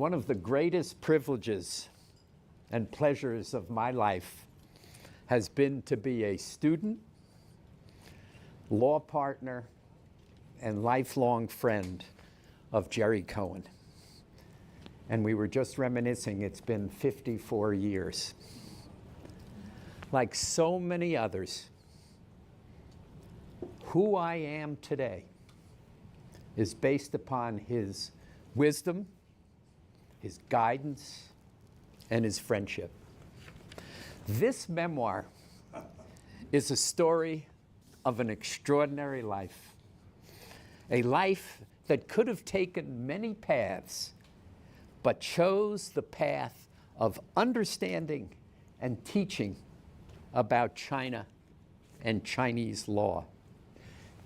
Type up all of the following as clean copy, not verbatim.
One of the greatest privileges and pleasures of my life has been to be a student, law partner, and lifelong friend of Jerry Cohen. And we were just reminiscing, it's been 54 years. Like so many others, who I am today is based upon his wisdom, his guidance, and his friendship. This memoir is a story of an extraordinary life, a life that could have taken many paths, but chose the path of understanding and teaching about China and Chinese law.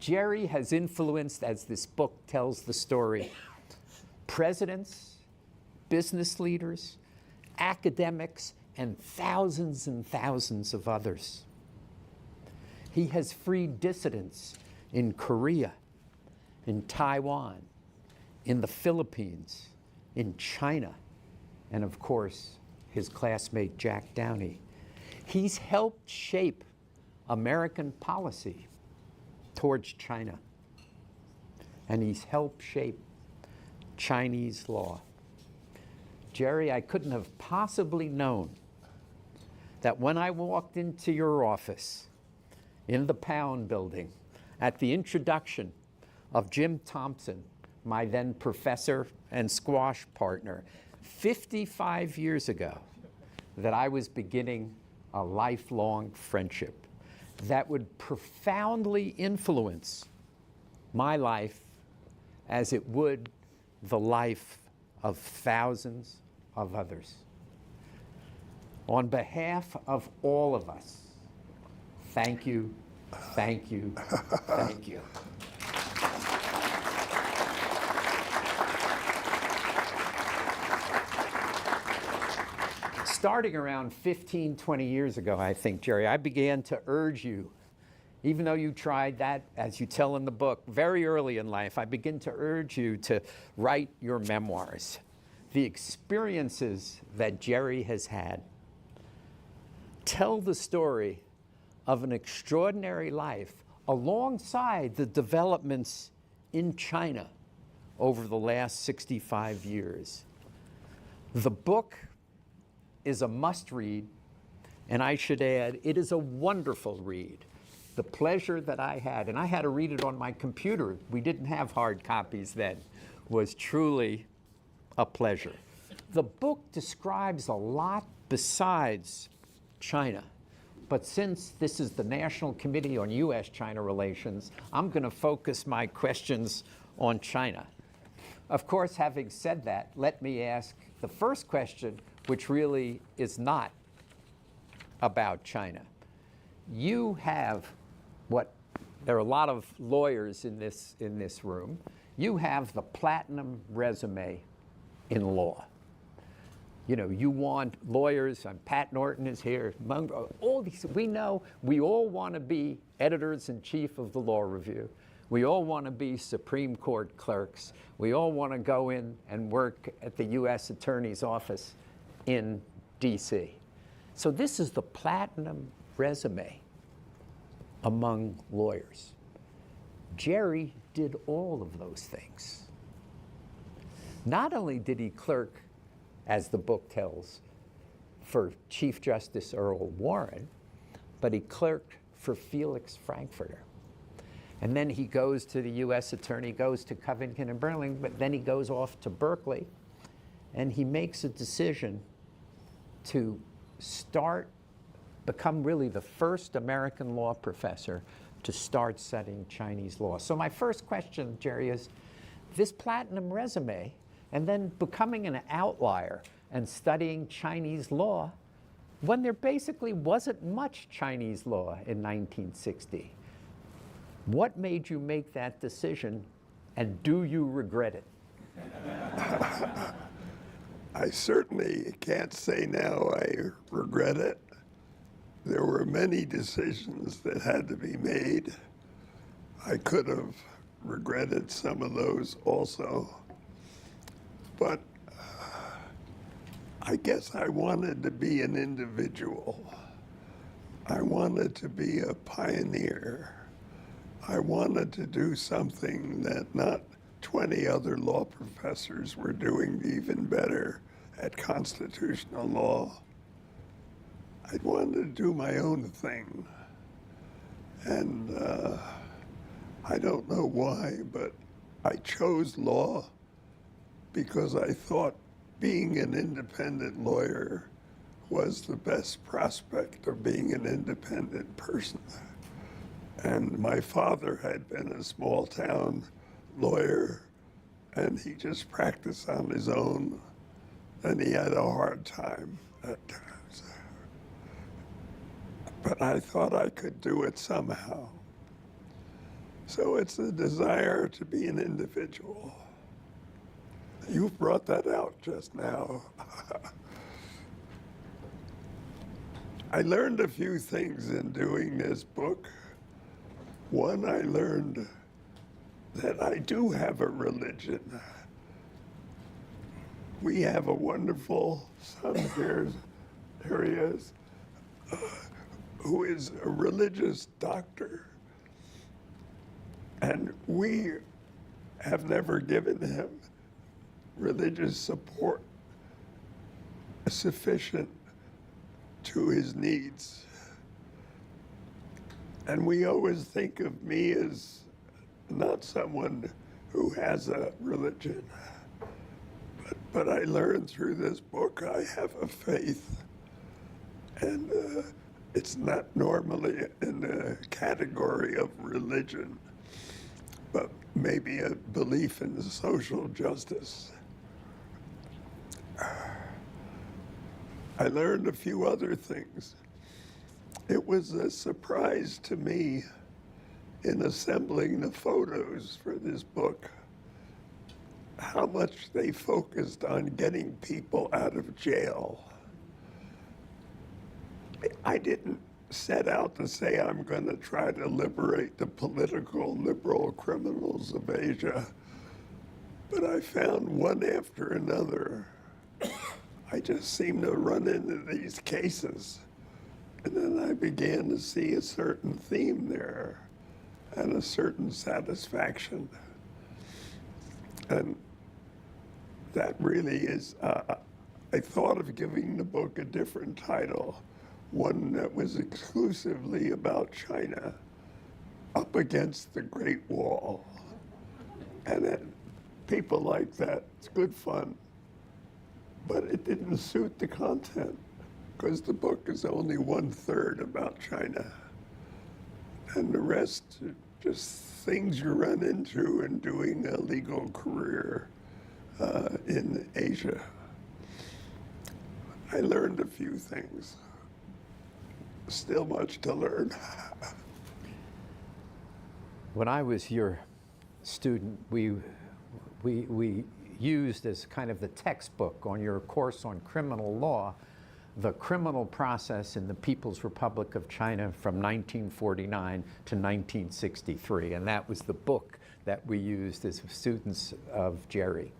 Jerry has influenced, as this book tells the story, presidents, business leaders, academics, and thousands of others. He has freed dissidents in Korea, in Taiwan, in the Philippines, in China, and of course, his classmate Jack Downey. He's helped shape American policy towards China, and he's helped shape Chinese law. Jerry, I couldn't have possibly known that when I walked into your office in the Pound building at the introduction of Jim Thompson, my then professor and squash partner, 55 years ago, that I was beginning a lifelong friendship that would profoundly influence my life as it would the life of thousands of others. On behalf of all of us, thank you, thank you, thank you. Starting around 15, 20 years ago, I think, Jerry, I began to urge you, even though you tried that, as you tell in the book, very early in life, I begin to urge you to write your memoirs. The experiences that Jerry has had tell the story of an extraordinary life alongside the developments in China over the last 65 years. The book is a must-read, and I should add, it is a wonderful read. The pleasure that I had, and I had to read it on my computer, we didn't have hard copies then, was truly a pleasure. The book describes a lot besides China, but since this is the National Committee on U.S.-China Relations, I'm going to focus my questions on China. Of course, having said that, let me ask the first question, which really is not about China. You have there are a lot of lawyers in this room. You have the platinum resume in law. You know, you want lawyers, Pat Norton is here, all these, we know, we all want to be editors-in-chief of the Law Review. We all want to be Supreme Court clerks. We all want to go in and work at the U.S. Attorney's Office in DC. So this is the platinum resume among lawyers. Jerry did all of those things. Not only did he clerk, as the book tells, for Chief Justice Earl Warren, but he clerked for Felix Frankfurter. And then he goes to the U.S. Attorney, goes to Covington and Burling, but then he goes off to Berkeley, and he makes a decision to become really the first American law professor to start studying Chinese law. So my first question, Jerry, is this platinum resume, and then becoming an outlier and studying Chinese law when there basically wasn't much Chinese law in 1960. What made you make that decision, and do you regret it? I certainly can't say now I regret it. There were many decisions that had to be made. I could have regretted some of those also. But I guess I wanted to be an individual. I wanted to be a pioneer. I wanted to do something that not 20 other law professors were doing even better at constitutional law. I wanted to do my own thing. And I don't know why, but I chose law because I thought being an independent lawyer was the best prospect of being an independent person. And my father had been a small town lawyer, and he just practiced on his own, and he had a hard time at times. But I thought I could do it somehow. So it's a desire to be an individual. You've brought that out just now. I learned a few things in doing this book. One, I learned that I do have a religion. We have a wonderful son here he is, who is a religious doctor. And we have never given him religious support sufficient to his needs. And we always think of me as not someone who has a religion. But I learned through this book I have a faith. And it's not normally in the category of religion, but maybe a belief in social justice. I learned a few other things. It was a surprise to me in assembling the photos for this book how much they focused on getting people out of jail. I didn't set out to say I'm going to try to liberate the political liberal criminals of Asia, but I found one after another. I just seemed to run into these cases, and then I began to see a certain theme there and a certain satisfaction. And that really is, I thought of giving the book a different title, one that was exclusively about China, Up Against the Great Wall. And then people like that, it's good fun, but it didn't suit the content because the book is only 1/3 about China. And the rest are just things you run into in doing a legal career in Asia. I learned a few things. Still much to learn. When I was your student, we used as kind of the textbook on your course on criminal law, the criminal process in the People's Republic of China from 1949 to 1963. And that was the book that we used as students of Jerry.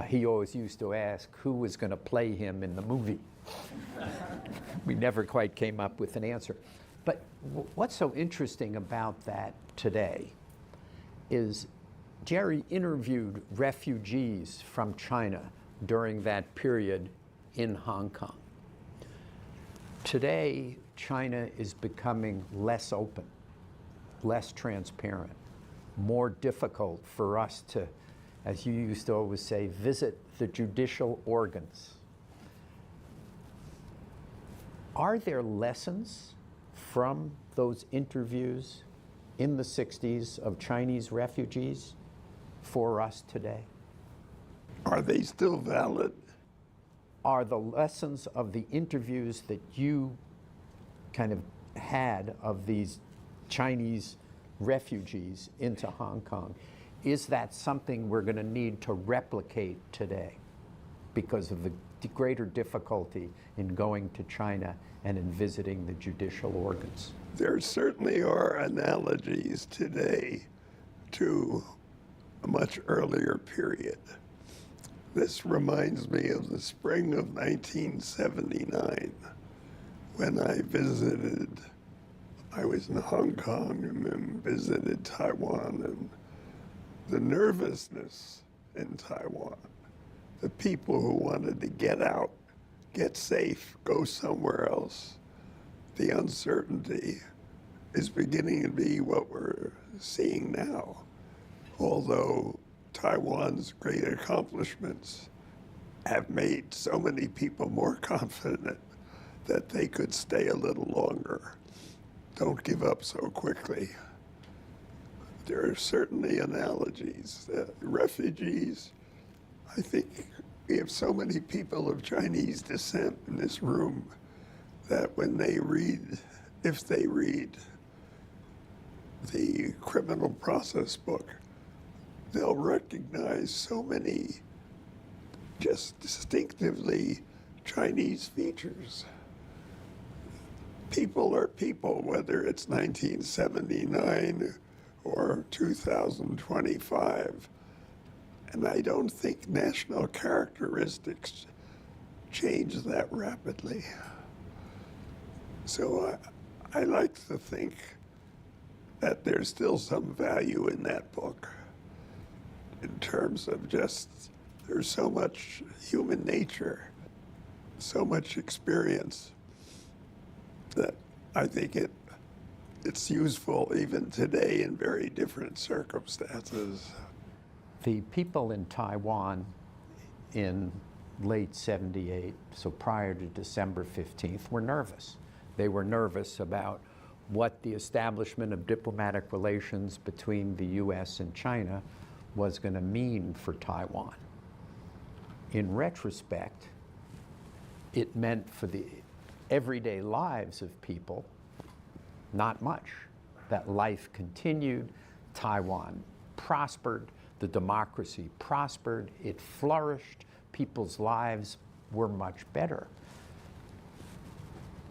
He always used to ask who was going to play him in the movie. We never quite came up with an answer. But what's so interesting about that today is Jerry interviewed refugees from China during that period in Hong Kong. Today, China is becoming less open, less transparent, more difficult for us to, as you used to always say, visit the judicial organs. Are there lessons from those interviews in the 60s of Chinese refugees for us today? Are they still valid? Are the lessons of the interviews that you kind of had of these Chinese refugees into Hong Kong, is that something we're going to need to replicate today because of the greater difficulty in going to China and in visiting the judicial organs? There certainly are analogies today to a much earlier period. This reminds me of the spring of 1979 when I was in Hong Kong and then visited Taiwan, and the nervousness in Taiwan, the people who wanted to get out, get safe, go somewhere else, the uncertainty is beginning to be what we're seeing now. Although Taiwan's great accomplishments have made so many people more confident that they could stay a little longer. Don't give up so quickly. There are certainly analogies. Refugees, I think we have so many people of Chinese descent in this room that when they read, if they read the criminal process book, they'll recognize so many just distinctively Chinese features. People are people, whether it's 1979 or 2025. And I don't think national characteristics change that rapidly. So I like to think that there's still some value in that book in terms of just there's so much human nature, so much experience that I think it's useful even today in very different circumstances. The people in Taiwan in late 78, so prior to December 15th, were nervous. They were nervous about what the establishment of diplomatic relations between the US and China was going to mean for Taiwan. In retrospect, it meant for the everyday lives of people not much. That life continued, Taiwan prospered, the democracy prospered, it flourished, people's lives were much better.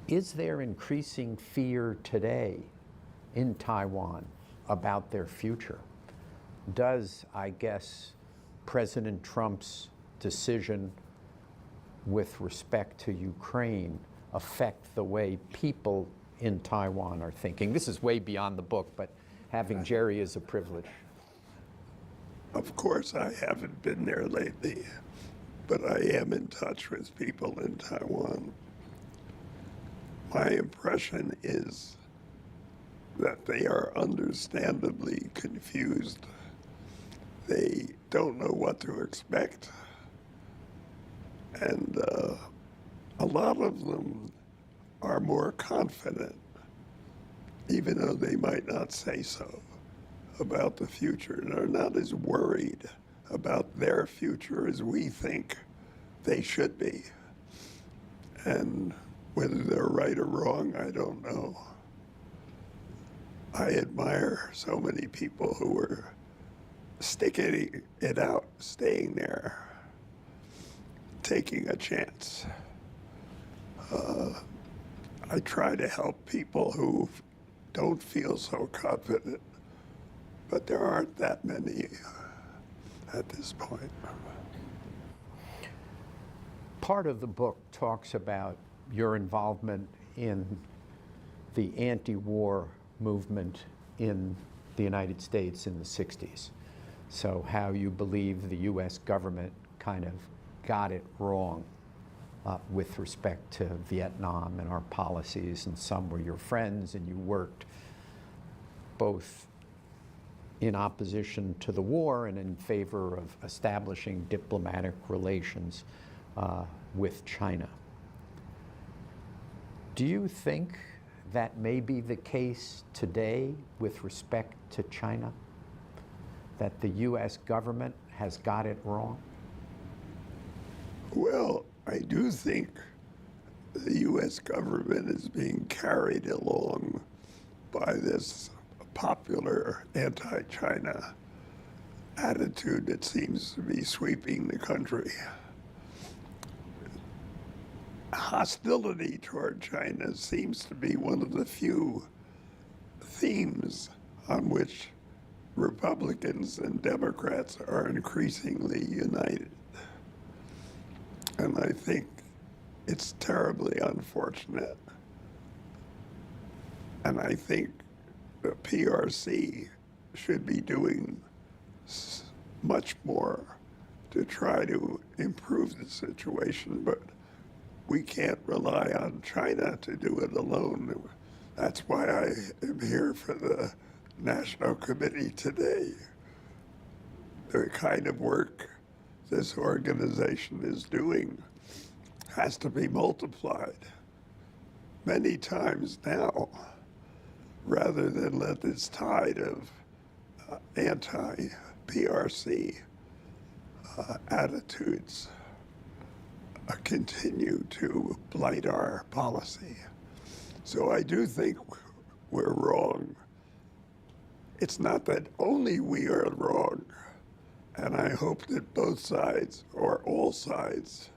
Is there increasing fear today in Taiwan about their future? Does, I guess, President Trump's decision with respect to Ukraine affect the way people in Taiwan are thinking? This is way beyond the book, but having Jerry is a privilege. Of course, I haven't been there lately, but I am in touch with people in Taiwan. My impression is that they are understandably confused. They don't know what to expect. And a lot of them are more confident, even though they might not say so, about the future. They're not as worried about their future as we think they should be. And whether they're right or wrong, I don't know. I admire so many people who are sticking it out, staying there, taking a chance. I try to help people who don't feel so confident, but there aren't that many at this point. Part of the book talks about your involvement in the anti-war movement in the United States in the 60s. So how you believe the US government kind of got it wrong with respect to Vietnam and our policies, and some were your friends, and you worked both in opposition to the war and in favor of establishing diplomatic relations with China. Do you think that may be the case today with respect to China? That the US government has got it wrong? Well, I do think the US government is being carried along by this popular anti-China attitude that seems to be sweeping the country. Hostility toward China seems to be one of the few themes on which Republicans and Democrats are increasingly united. And I think it's terribly unfortunate. And I think the PRC should be doing much more to try to improve the situation, but we can't rely on China to do it alone. That's why I am here for the National Committee today. The kind of work this organization is doing has to be multiplied many times now, rather than let this tide of anti-PRC attitudes continue to blight our policy. So I do think we're wrong. It's not that only we are wrong, and I hope that both sides, or all sides,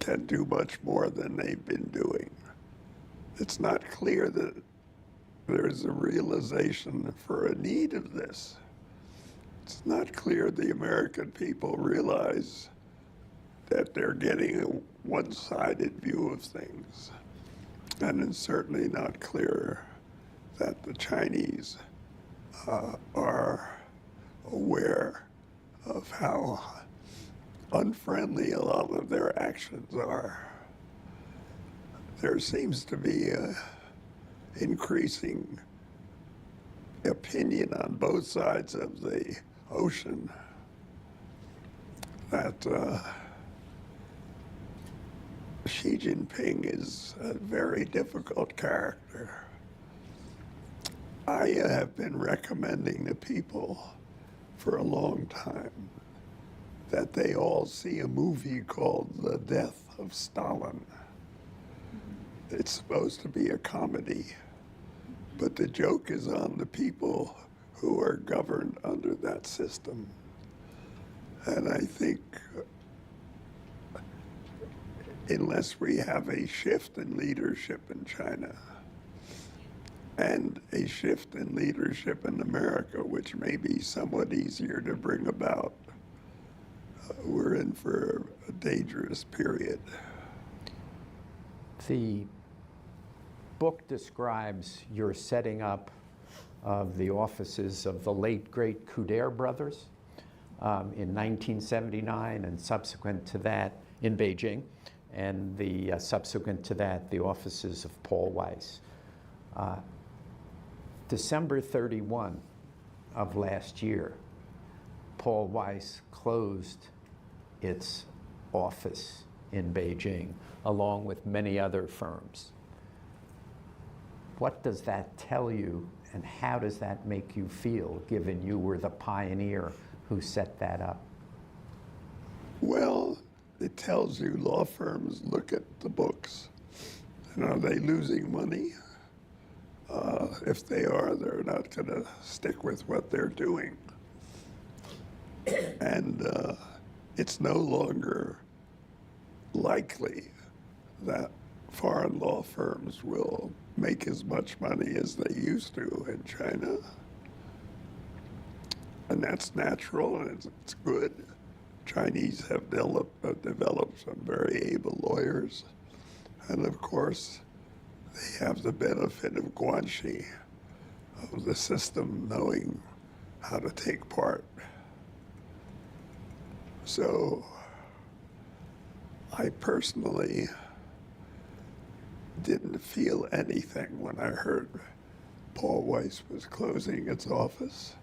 can do much more than they've been doing. It's not clear that there's a realization for a need of this. It's not clear the American people realize that they're getting a one-sided view of things. And it's certainly not clear that the Chinese are aware of how unfriendly a lot of their actions are. There seems to be an increasing opinion on both sides of the ocean that Xi Jinping is a very difficult character. I have been recommending to people for a long time that they all see a movie called The Death of Stalin. It's supposed to be a comedy, but the joke is on the people who are governed under that system. And I think unless we have a shift in leadership in China and a shift in leadership in America, which may be somewhat easier to bring about, we're in for a dangerous period. The book describes your setting up of the offices of the late, great Couder brothers in 1979, and subsequent to that in Beijing, and the subsequent to that, the offices of Paul Weiss. December 31 of last year, Paul Weiss closed its office in Beijing, along with many other firms. What does that tell you, and how does that make you feel, given you were the pioneer who set that up? Well, it tells you law firms look at the books, and are they losing money? If they are, they're not going to stick with what they're doing. And it's no longer likely that foreign law firms will make as much money as they used to in China. And that's natural, and it's good. Chinese have developed some very able lawyers. And of course, they have the benefit of guanxi, of the system knowing how to take part. So I personally didn't feel anything when I heard Paul Weiss was closing its office.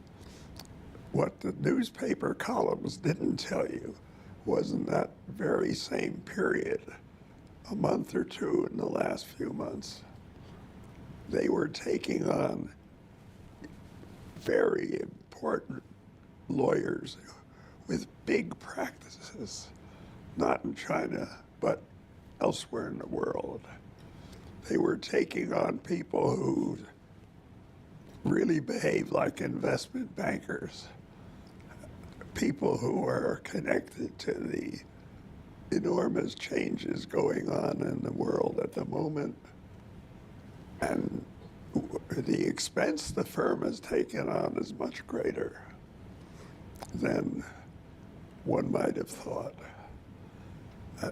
What the newspaper columns didn't tell you was in that very same period, a month or two in the last few months, they were taking on very important lawyers with big practices, not in China, but elsewhere in the world. They were taking on people who really behave like investment bankers, people who are connected to the enormous changes going on in the world at the moment. And the expense the firm has taken on is much greater than one might have thought.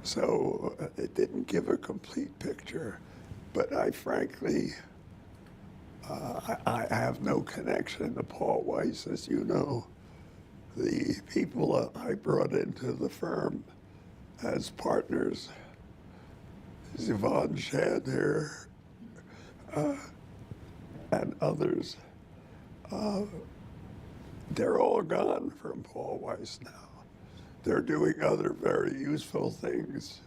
So it didn't give a complete picture, but I frankly, I have no connection to Paul Weiss, as you know. The people I brought into the firm as partners, Yvonne Shader and others, they're all gone from Paul Weiss now. They're doing other very useful things,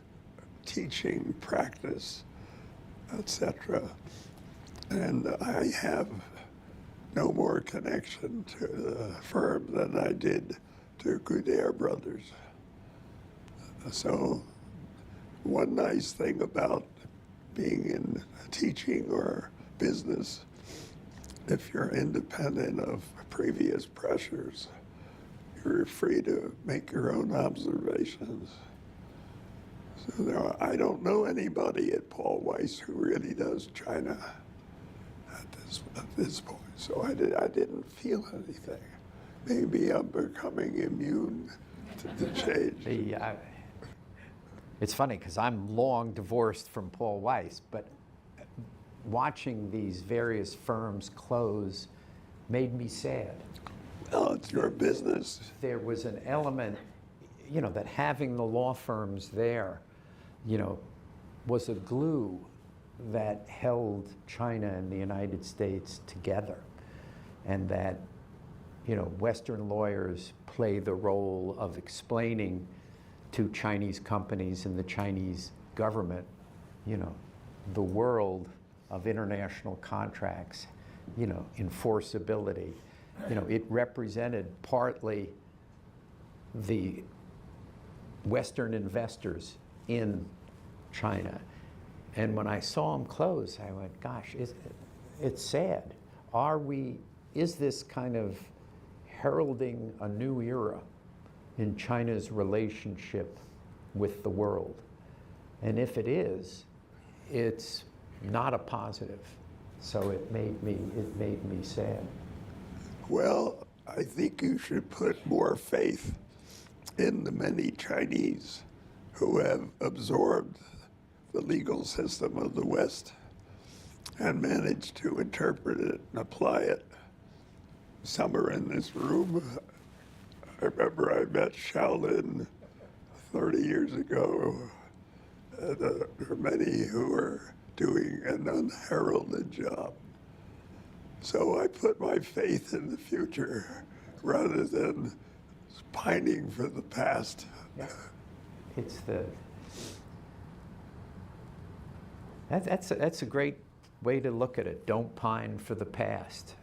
teaching, practice, etc. And I have no more connection to the firm than I did to Couder Brothers. So one nice thing about being in teaching or business, if you're independent of previous pressures, you're free to make your own observations. So I don't know anybody at Paul Weiss who really does China at this point. So I didn't feel anything. Maybe I'm becoming immune to change. It's funny because I'm long divorced from Paul Weiss, but watching these various firms close made me sad. Well, it's your business. There was an element, that having the law firms there, was a glue that held China and the United States together. And that, Western lawyers play the role of explaining to Chinese companies and the Chinese government, the world of international contracts, enforceability. It represented partly the Western investors in China. And when I saw them close, I went, gosh, it's sad. Is this kind of heralding a new era in China's relationship with the world? And if it is, it's not a positive. So it made me sad. Well, I think you should put more faith in the many Chinese who have absorbed the legal system of the West and managed to interpret it and apply it. Some are in this room. I remember I met Shaolin 30 years ago. There are many who are doing an unheralded job. So I put my faith in the future rather than pining for the past. Yeah. That's a great way to look at it. Don't pine for the past.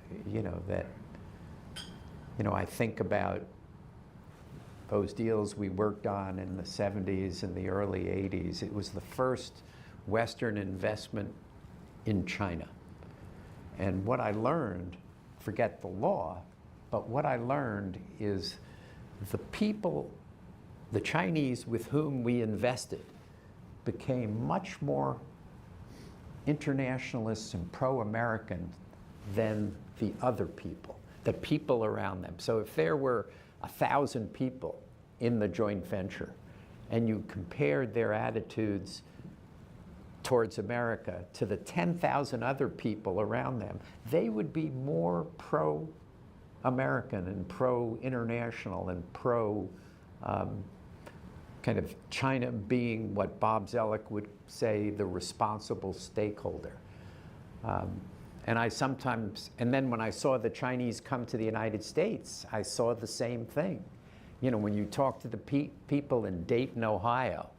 I think about those deals we worked on in the 70s and the early 80s. It was the first Western investment in China. And what I learned, forget the law, but what I learned is the people, the Chinese with whom we invested, became much more internationalists and pro-American than the other people, the people around them. So if there were 1,000 people in the joint venture and you compared their attitudes towards America to the 10,000 other people around them, they would be more pro-American and pro-international and kind of China being what Bob Zellick would say, the responsible stakeholder. And then when I saw the Chinese come to the United States, I saw the same thing. When you talk to the people in Dayton, Ohio,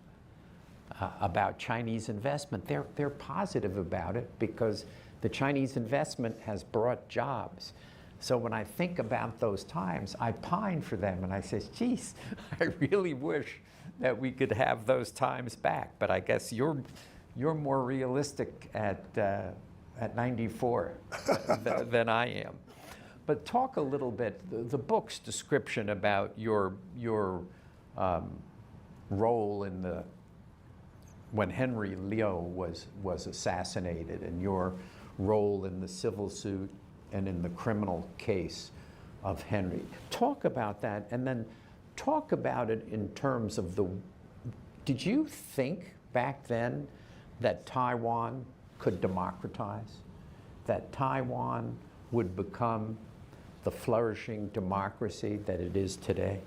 about Chinese investment, they're positive about it because the Chinese investment has brought jobs. So when I think about those times, I pine for them and I say, geez, I really wish that we could have those times back. But I guess you're more realistic at 94 than I am. But talk a little bit, the book's description about your role in when Henry Liu was assassinated, and your role in the civil suit and in the criminal case of Henry. Talk about that, and then talk about it in terms of Did you think back then that Taiwan could democratize? That Taiwan would become the flourishing democracy that it is today?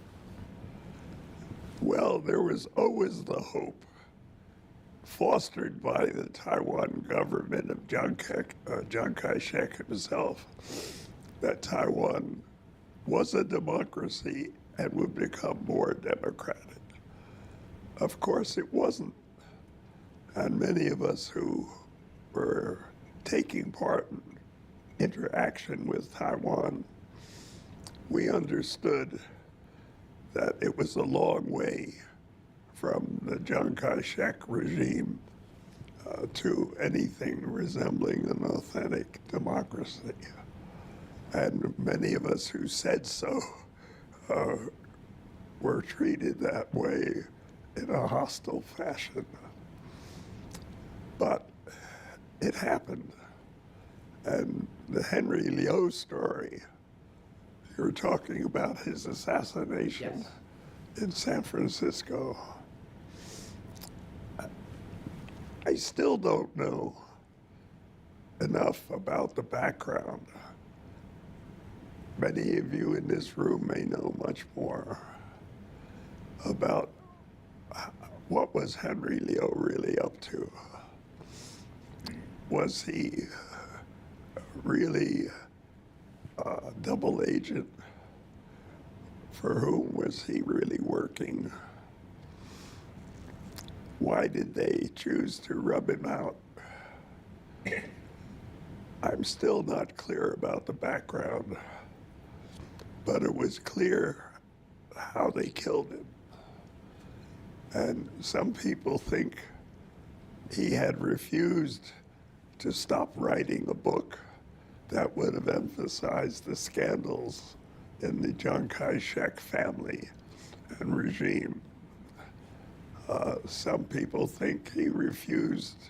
Well, there was always the hope, fostered by the Taiwan government of Chiang Kai-shek himself, that Taiwan was a democracy and would become more democratic. Of course, it wasn't. And many of us who were taking part in interaction with Taiwan, we understood that it was a long way from the Chiang Kai-shek regime to anything resembling an authentic democracy. And many of us who said so were treated that way in a hostile fashion. But it happened. And the Henry Liu story, you were talking about his assassination in San Francisco. I still don't know enough about the background. Many of you in this room may know much more about what was Henry Liu really up to. Was he really a double agent? For whom was he really working? Why did they choose to rub him out? I'm still not clear about the background, but it was clear how they killed him. And some people think he had refused to stop writing a book that would have emphasized the scandals in the Chiang Kai-shek family and regime. Some people think he refused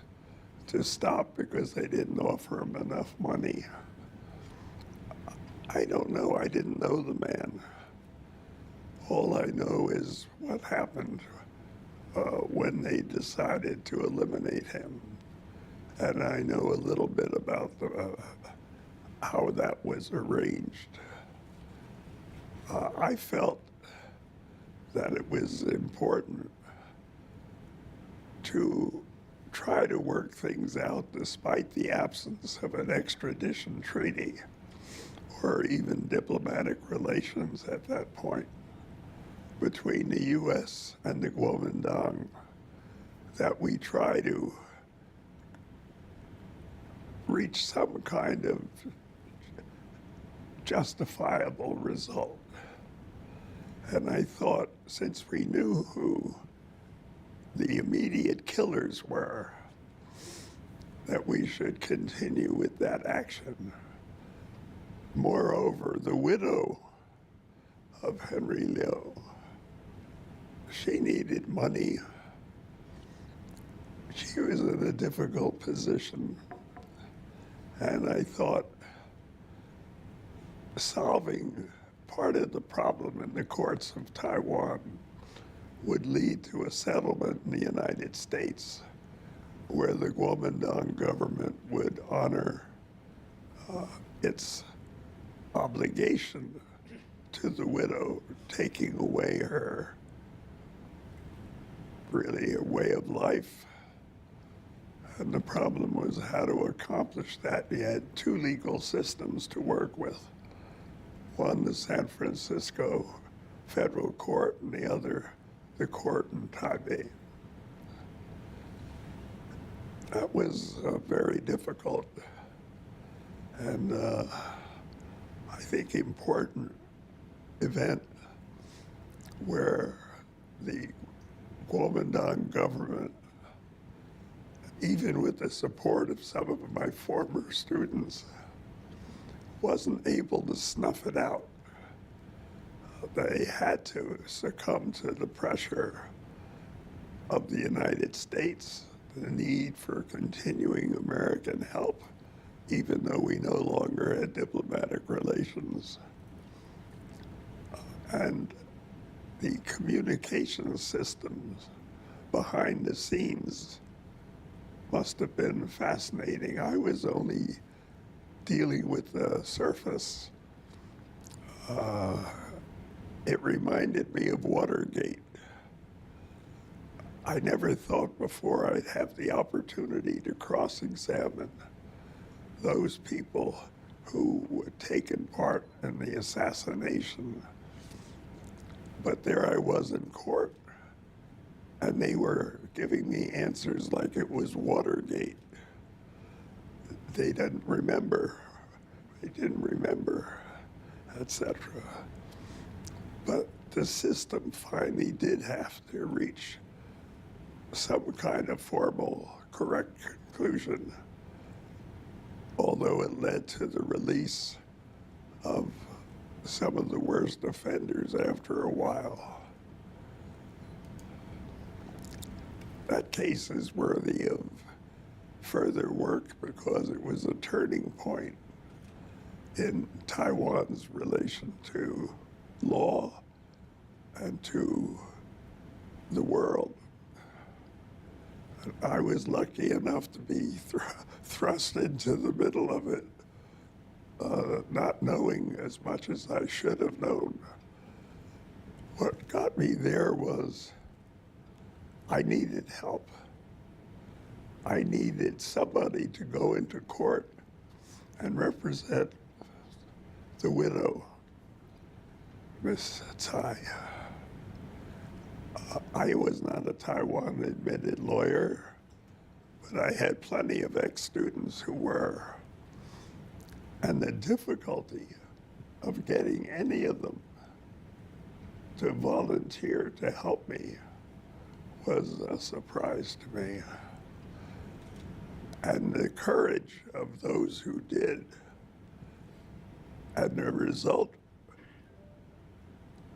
to stop because they didn't offer him enough money. I don't know. I didn't know the man. All I know is what happened when they decided to eliminate him. And I know a little bit about how that was arranged. I felt that it was important to try to work things out despite the absence of an extradition treaty or even diplomatic relations at that point between the U.S. and the Kuomintang, that we try to reach some kind of justifiable result. And I thought, since we knew who the immediate killers were, that we should continue with that action. Moreover, the widow of Henry Liu, she needed money. She was in a difficult position. And I thought solving part of the problem in the courts of Taiwan would lead to a settlement in the United States where the Kuomintang government would honor its obligation to the widow, taking away her, really, a way of life. And the problem was how to accomplish that. You had two legal systems to work with. One, the San Francisco federal court, and the other, the court in Taipei. That was very difficult and I think important event where the Kuomintang government, even with the support of some of my former students, wasn't able to snuff it out. They had to succumb to the pressure of the United States, the need for continuing American help, even though we no longer had diplomatic relations. And the communication systems behind the scenes must have been fascinating. I was only dealing with the surface. It reminded me of Watergate. I never thought before I'd have the opportunity to cross-examine those people who had taken part in the assassination. But there I was in court, and they were giving me answers like it was Watergate. They didn't remember, etc. But the system finally did have to reach some kind of formal, correct conclusion, although it led to the release of some of the worst offenders after a while. That case is worthy of further work because it was a turning point in Taiwan's relation to law and to the world. I was lucky enough to be thrust into the middle of it, not knowing as much as I should have known. What got me there was I needed help. I needed somebody to go into court and represent the widow, Miss Tsai. I was not a Taiwan admitted lawyer, but I had plenty of ex-students who were. And the difficulty of getting any of them to volunteer to help me was a surprise to me. And the courage of those who did, and the result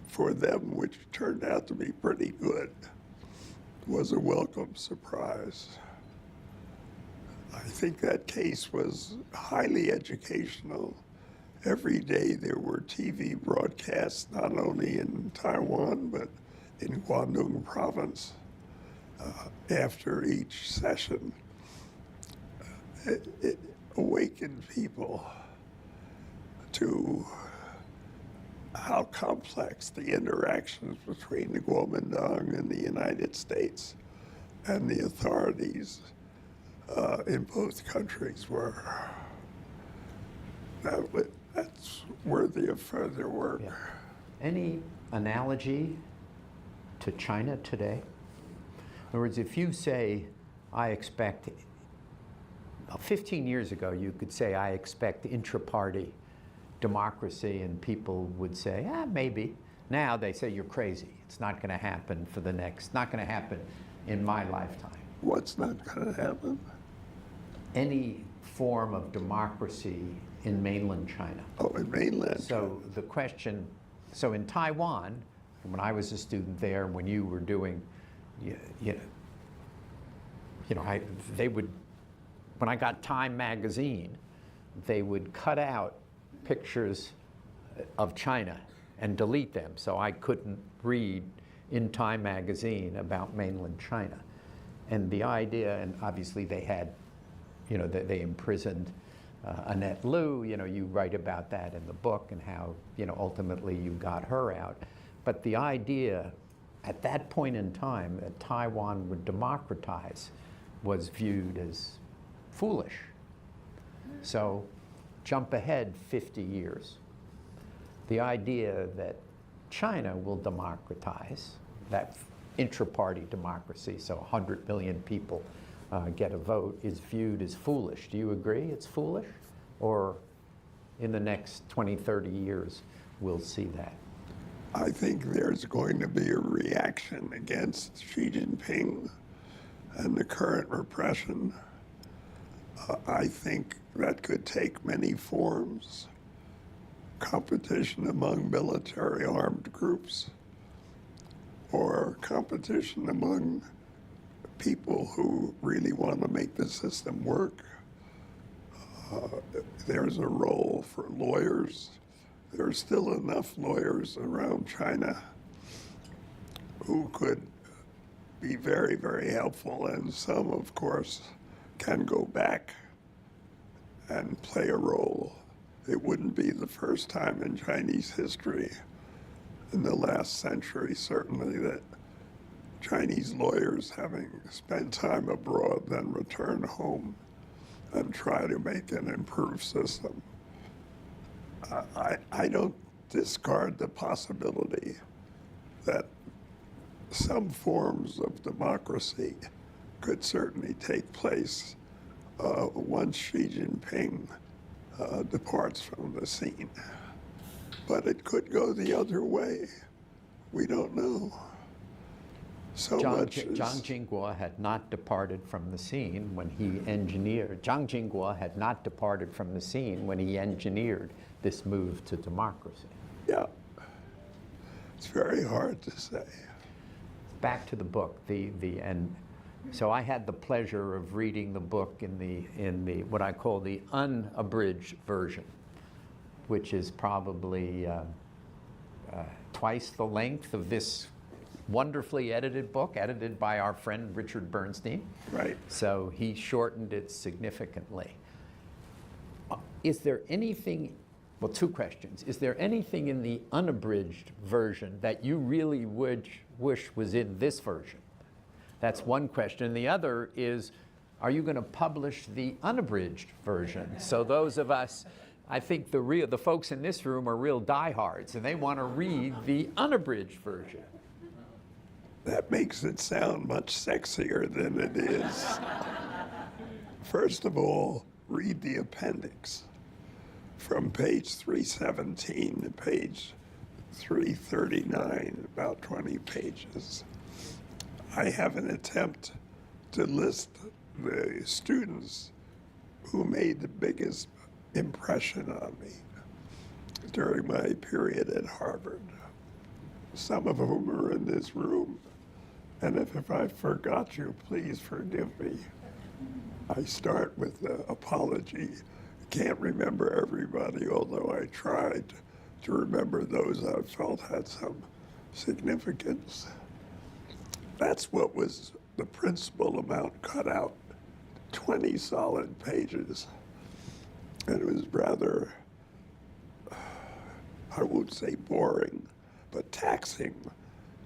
for them, which turned out to be pretty good, was a welcome surprise. I think that case was highly educational. Every day there were TV broadcasts, not only in Taiwan, but in Guangdong province. After each session, it awakened people to how complex the interactions between the Kuomintang and the United States and the authorities in both countries were. That's worthy of further work. Yeah. Any analogy to China today? In other words, if you say, I expect, 15 years ago, you could say, I expect intra-party democracy, and people would say, maybe. Now they say, you're crazy. It's not going to happen not going to happen in my lifetime. What's not going to happen? Any form of democracy in mainland China. Oh, in mainland So the question, so in Taiwan, when I was a student there, when you were doing, they would, when I got Time magazine, they would cut out pictures of China and delete them, so I couldn't read in Time magazine about mainland China. And the idea, and obviously they had, they imprisoned Annette Lu, you write about that in the book and how, ultimately you got her out. But the idea at that point in time that Taiwan would democratize was viewed as foolish. So jump ahead 50 years. The idea that China will democratize, that intra-party democracy, so 100 million people get a vote, is viewed as foolish. Do you agree it's foolish? Or in the next 20, 30 years, we'll see that? I think there's going to be a reaction against Xi Jinping and the current repression. I think that could take many forms. Competition among military armed groups, or competition among people who really want to make the system work. There's a role for lawyers. There are still enough lawyers around China who could be very, very helpful, and some, of course, can go back and play a role. It wouldn't be the first time in Chinese history in the last century, certainly, that Chinese lawyers, having spent time abroad, then return home and try to make an improved system. I don't discard the possibility that some forms of democracy could certainly take place once Xi Jinping departs from the scene. But it could go the other way. We don't know. So Zhang much is, Jingguo had not departed from the scene when he engineered. Zhang Jingguo had not departed from the scene when he engineered this move to democracy. yeah, it's very hard to say. Back to the book, and so I had the pleasure of reading the book in the what I call the unabridged version, which is probably twice the length of this wonderfully edited book, edited by our friend Richard Bernstein. Right. So he shortened it significantly. Is there anything, well, two questions. Is there anything in the unabridged version that you really would wish was in this version? That's one question. The other is, are you going to publish the unabridged version? So those of us, I think the folks in this room are real diehards, and they want to read the unabridged version. That makes it sound much sexier than it is. First of all, read the appendix. From page 317 to page 339, about 20 pages, I have an attempt to list the students who made the biggest impression on me during my period at Harvard. Some of whom are in this room, and if I forgot you, please forgive me. I start with the apology. Can't remember everybody, although I tried to remember those I felt had some significance. That's what was the principal amount cut out, 20 solid pages. And it was rather, I won't say boring, but taxing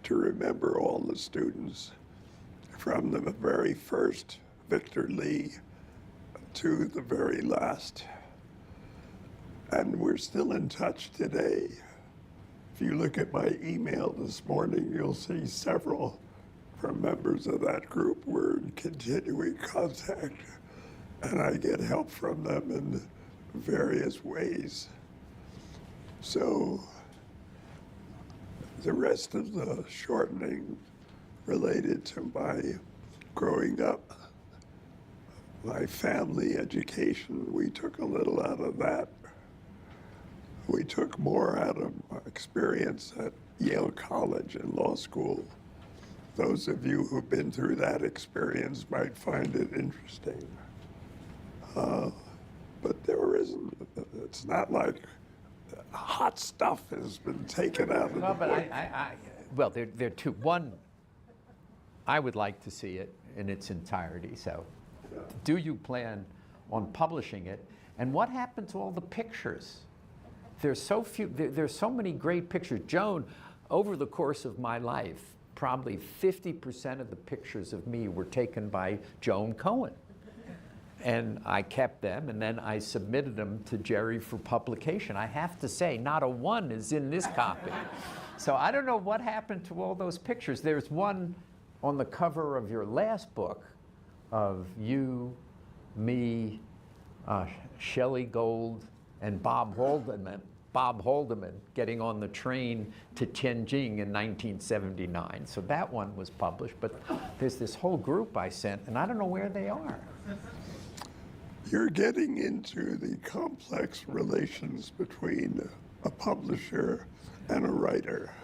to remember all the students from the very first Victor Lee to the very last. And we're still in touch today. If you look at my email this morning, you'll see several from members of that group. We're in continuing contact, and I get help from them in various ways. So the rest of the shortening related to my growing up, my family education, we took a little out of that. We took more out of my experience at Yale College and law school. Those of you who've been through that experience might find it interesting. But there isn't, it's not like hot stuff has been taken out of the book. Well, there are two. One, I would like to see it in its entirety. So, do you plan on publishing it? And what happened to all the pictures? There's so few. There's so many great pictures. Joan, over the course of my life, probably 50% of the pictures of me were taken by Joan Cohen. And I kept them, and then I submitted them to Jerry for publication. I have to say, not a one is in this copy. So I don't know what happened to all those pictures. There's one on the cover of your last book of you, me, Shelley Gold, and Bob Haldeman getting on the train to Tianjin in 1979. So that one was published, but there's this whole group I sent, and I don't know where they are. You're getting into the complex relations between a publisher and a writer.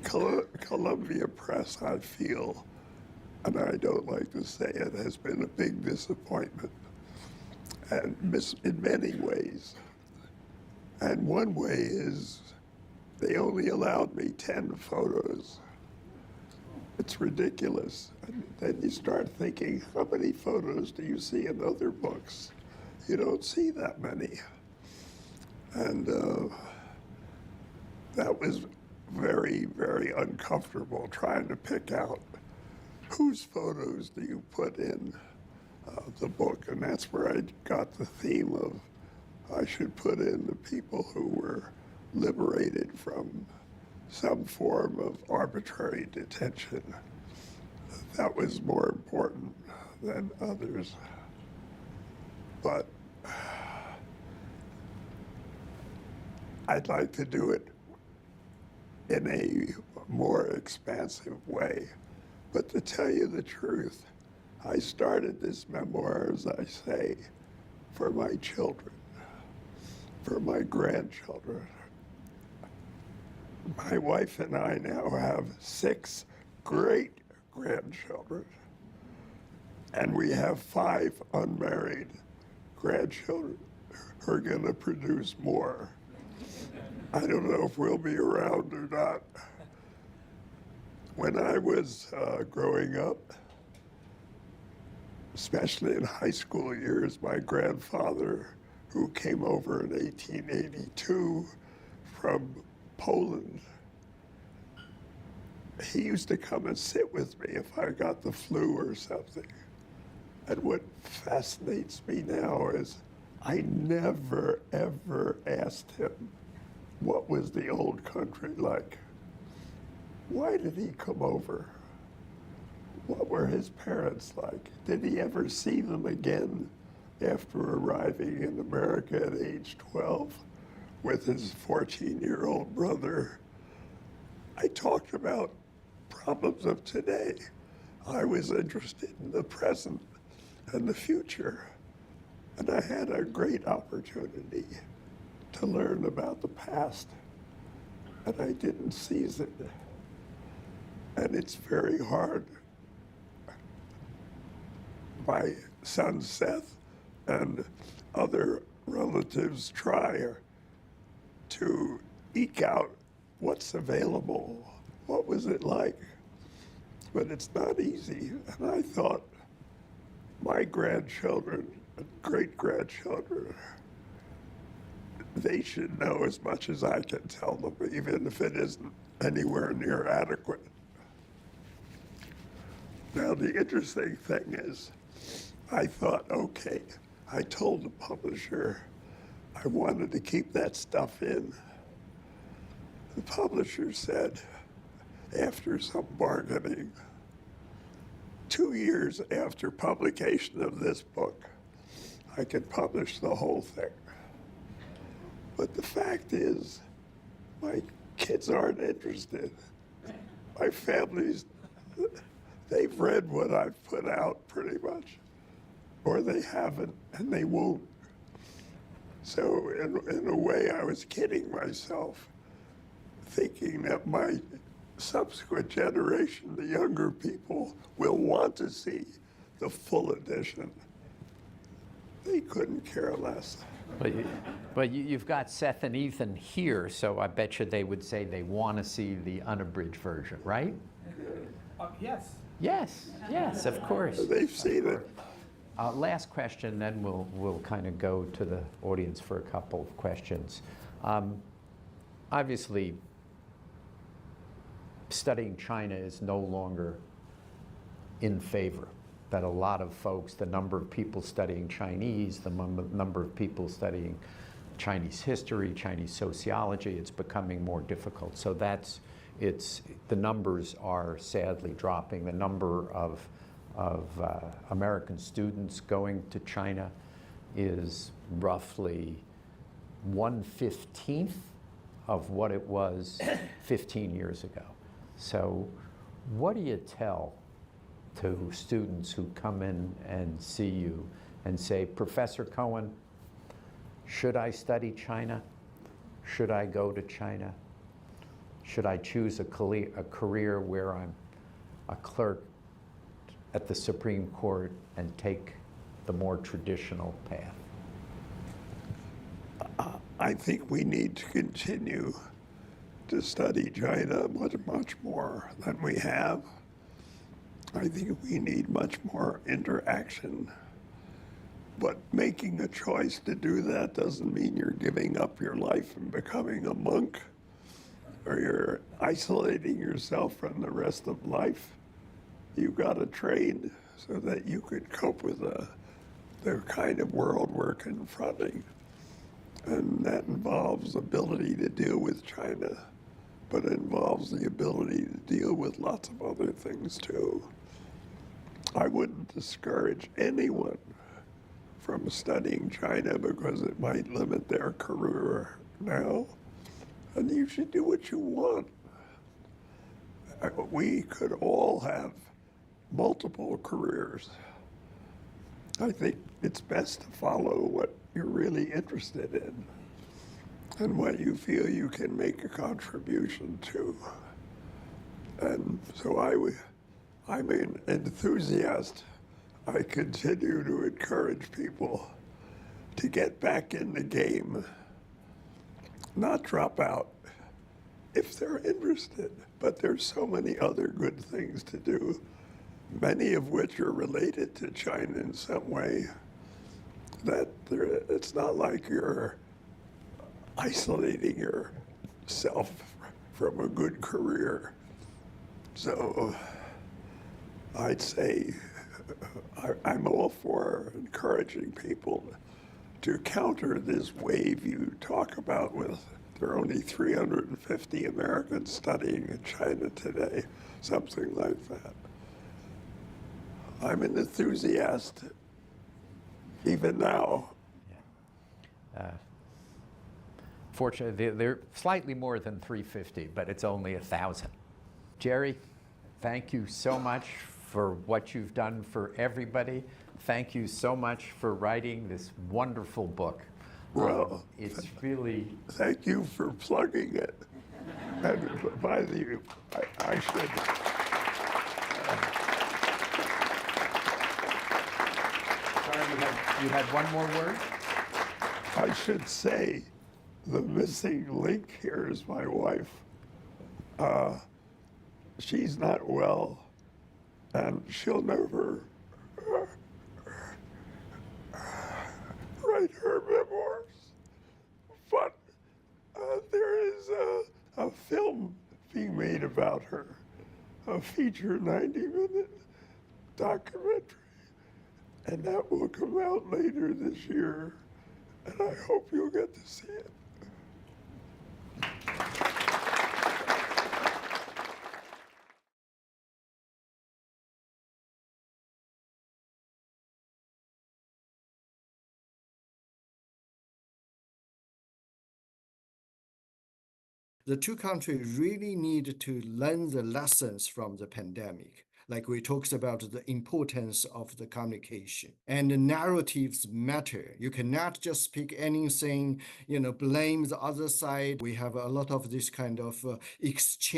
Columbia Press, I feel, and I don't like to say it, has been a big disappointment, and in many ways. And one way is they only allowed me 10 photos It's ridiculous. And then you start thinking, how many photos do you see in other books? You don't see that many. And that was very, very uncomfortable trying to pick out whose photos do you put in the book. And that's where I got the theme of I should put in the people who were liberated from some form of arbitrary detention. That was more important than others. But I'd like to do it in a more expansive way. But to tell you the truth, I started this memoir, as I say, for my children, for my grandchildren. My wife and I now have 6 great-grandchildren, and we have 5 unmarried grandchildren who are going to produce more. I don't know if we'll be around or not. When I was growing up, especially in high school years, my grandfather, who came over in 1882 from Poland, he used to come and sit with me if I got the flu or something. And what fascinates me now is I never, ever asked him what was the old country like. Why did he come over? What were his parents like? Did he ever see them again after arriving in America at age 12 with his 14-year-old brother? I talked about problems of today. I was interested in the present and the future. And I had a great opportunity to learn about the past, and I didn't seize it. And it's very hard. My son Seth and other relatives try to eke out what's available. What was it like? But it's not easy. And I thought my grandchildren and great-grandchildren, they should know as much as I can tell them, even if it isn't anywhere near adequate. Now, the interesting thing is, I thought, okay, I told the publisher I wanted to keep that stuff in. The publisher said, after some bargaining, 2 years after publication of this book, I could publish the whole thing. But the fact is, my kids aren't interested. My family's, they've read what I've put out pretty much, or they haven't, and they won't. So in a way, I was kidding myself, thinking that my subsequent generation, the younger people, will want to see the full edition. They couldn't care less. But you've got Seth and Ethan here, so I bet you they would say they want to see the unabridged version, right? Yes. Yes, of course. They've seen it. Last question, then we'll kind of go to the audience for a couple of questions. Obviously, studying China is no longer in favor. That a lot of folks, the number of people studying Chinese, the number of people studying Chinese history, Chinese sociology, it's becoming more difficult. So the numbers are sadly dropping. The number of American students going to China is roughly 1/15 of what it was 15 years ago. So what do you tell to students who come in and see you and say, Professor Cohen, should I study China? Should I go to China? Should I choose a career where I'm a clerk at the Supreme Court and take the more traditional path? I think we need to continue to study China much more than we have. I think we need much more interaction. But making a choice to do that doesn't mean you're giving up your life and becoming a monk, or you're isolating yourself from the rest of life. You've got to train so that you could cope with the kind of world we're confronting. And that involves ability to deal with China, but it involves the ability to deal with lots of other things too. I wouldn't discourage anyone from studying China because it might limit their career now. And you should do what you want. We could all have multiple careers. I think it's best to follow what you're really interested in and what you feel you can make a contribution to. And so I'm an enthusiast. I continue to encourage people to get back in the game, not drop out if they're interested. But there's so many other good things to do, many of which are related to China in some way, that it's not like you're isolating yourself from a good career. So I'd say I'm all for encouraging people to counter this wave you talk about with there are only 350 Americans studying in China today, something like that. I'm an enthusiast even now. Fortunately, they're slightly more than 350, but it's only 1,000. Jerry, thank you so much for what you've done for everybody. Thank you so much for writing this wonderful book. Well, it's really... Thank you for plugging it. And by the I should... Sorry, you had one more word? I should say the missing link here is my wife. She's not well, and she'll never write her memoirs. But there is a film being made about her, a feature 90-minute documentary, and that will come out later this year, and I hope you'll get to see it. The two countries really need to learn the lessons from the pandemic. Like we talked about the importance of the communication and the narratives matter. You cannot just speak anything, blame the other side. We have a lot of this kind of exchange